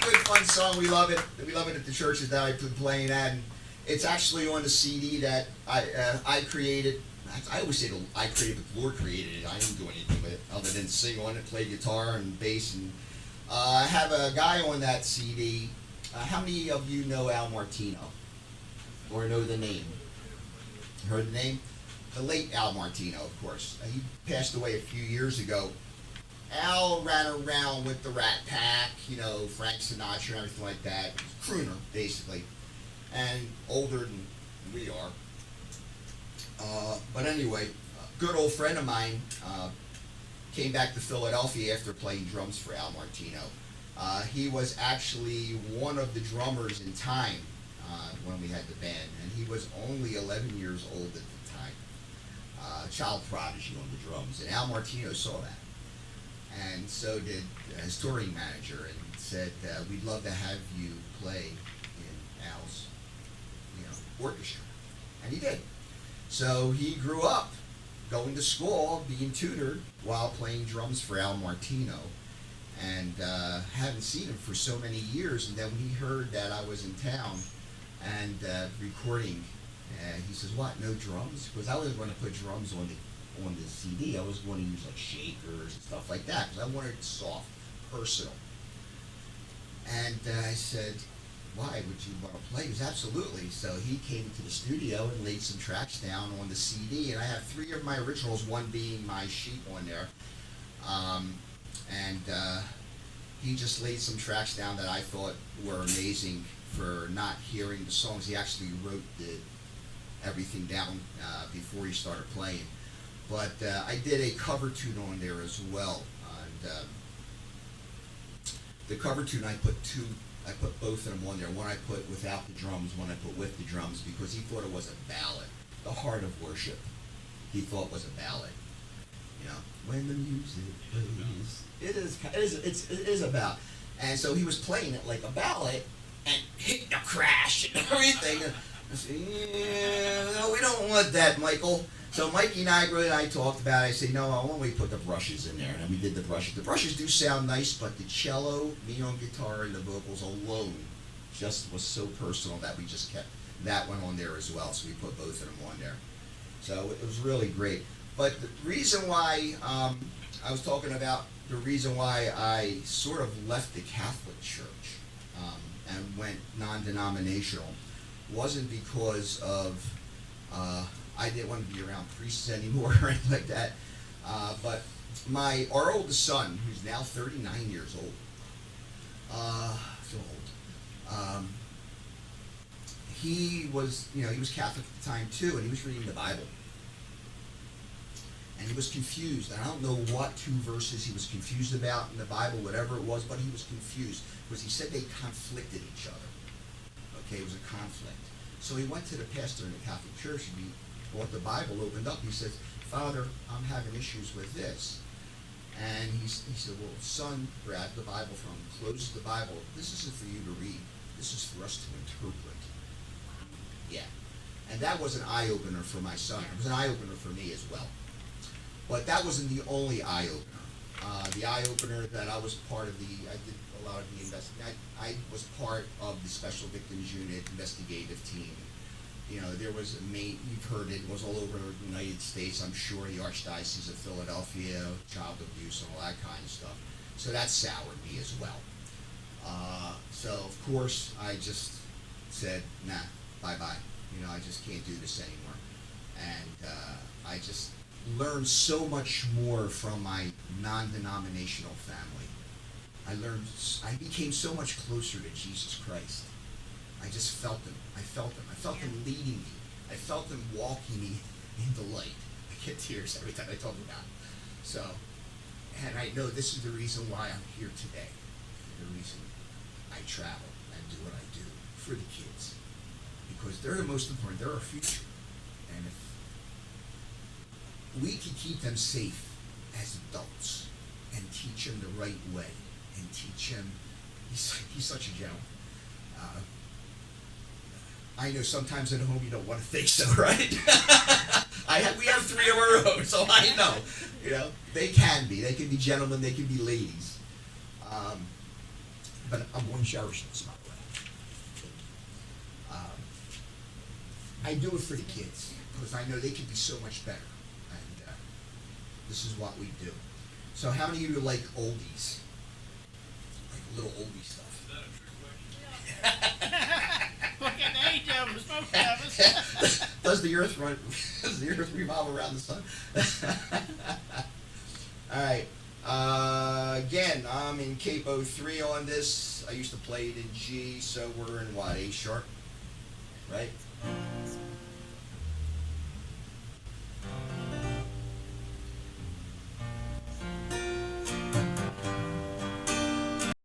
good fun song. We love it. We love it at the churches that I've been playing at. And it's actually on the CD that I created. I always say I created, but the Lord created it. I didn't do anything with it other than sing on it, play guitar and bass. And I have a guy on that CD. How many of you know Al Martino or know the name? Heard the name? The late Al Martino, of course. He passed away a few years ago. Al ran around with the Rat Pack, Frank Sinatra and everything like that. Crooner, basically. And older than we are. But anyway, a good old friend of mine came back to Philadelphia after playing drums for Al Martino. He was actually one of the drummers in Time when we had the band, and he was only 11 years old at the time. Child prodigy on the drums, and Al Martino saw that. And so did his touring manager, and said, we'd love to have you play in Al's, orchestra. And he did. So he grew up going to school, being tutored, while playing drums for Al Martino. And hadn't seen him for so many years. And then when he heard that I was in town and recording, he says, "What, no drums?" Because I was going to put drums on the CD. I was going to use like shakers and stuff like that because I wanted it soft, personal. And I said, "Why would you want to play?" He goes, "Absolutely." So he came to the studio and laid some tracks down on the CD, and I have 3 of my originals, one being my sheet on there. And he just laid some tracks down that I thought were amazing for not hearing the songs. He actually wrote everything down before he started playing. But I did a cover tune on there as well. And the cover tune, I put both of them on there. One I put without the drums, one I put with the drums, because he thought it was a ballad. The Heart of Worship, he thought was a ballad. When the music plays, it is about. And so he was playing it like a ballad, and hit the crash and everything. And I said, "Yeah, no, we don't want that, Michael." So Mikey Niagara and I talked about it. I said, "No, why don't we put the brushes in there?" And then we did the brushes. The brushes do sound nice, but the cello, me on guitar, and the vocals alone just was so personal that we just kept that one on there as well. So we put both of them on there. So it was really great. But the reason why I was talking about the reason why I sort of left the Catholic Church and went non-denominational wasn't because of I didn't want to be around priests anymore or anything like that. But our oldest son, who's now 39 years old, so old. He was Catholic at the time too, and he was reading the Bible. And he was confused. And I don't know what 2 verses he was confused about in the Bible, whatever it was, but he was confused because he said they conflicted each other. Okay, it was a conflict. So he went to the pastor in the Catholic Church and he brought the Bible, opened up. He said, "Father, I'm having issues with this." And he said, "Well, son," grabbed the Bible from him, closed the Bible. "This isn't for you to read. This is for us to interpret." Yeah. And that was an eye-opener for my son. It was an eye-opener for me as well. But that wasn't the only eye-opener. The eye-opener that I was part of I did a lot of the investigation. I was part of the Special Victims Unit investigative team. There was you've heard it was all over the United States, I'm sure, the Archdiocese of Philadelphia, child abuse and all that kind of stuff. So that soured me as well. So, of course, I just said, "Nah, bye-bye. I just can't do this anymore." And I just learned so much more from my non-denominational family. I became so much closer to Jesus Christ. I just felt him. I felt him leading me. I felt him walking me in the light. I get tears every time I talk about it. So, and I know this is the reason why I'm here today. The reason I travel and do what I do for the kids. Because they're the most important. They're our future. And if we can keep them safe as adults and teach them the right way and teach him, he's such a gentleman. I know sometimes at home you don't want to think so, right? We have 3 of our own, so I know. They can be. They can be gentlemen. They can be ladies. But I'm going to cherish this, by the way. I do it for the kids because I know they can be so much better, and this is what we do. So, how many of you like oldies, like little oldie stuff? Look at the age of us, both of us. Does the earth run? Does the earth revolve around the sun? All right. Again, I'm in capo 3 on this. I used to play it in G, so we're in what, A sharp, right?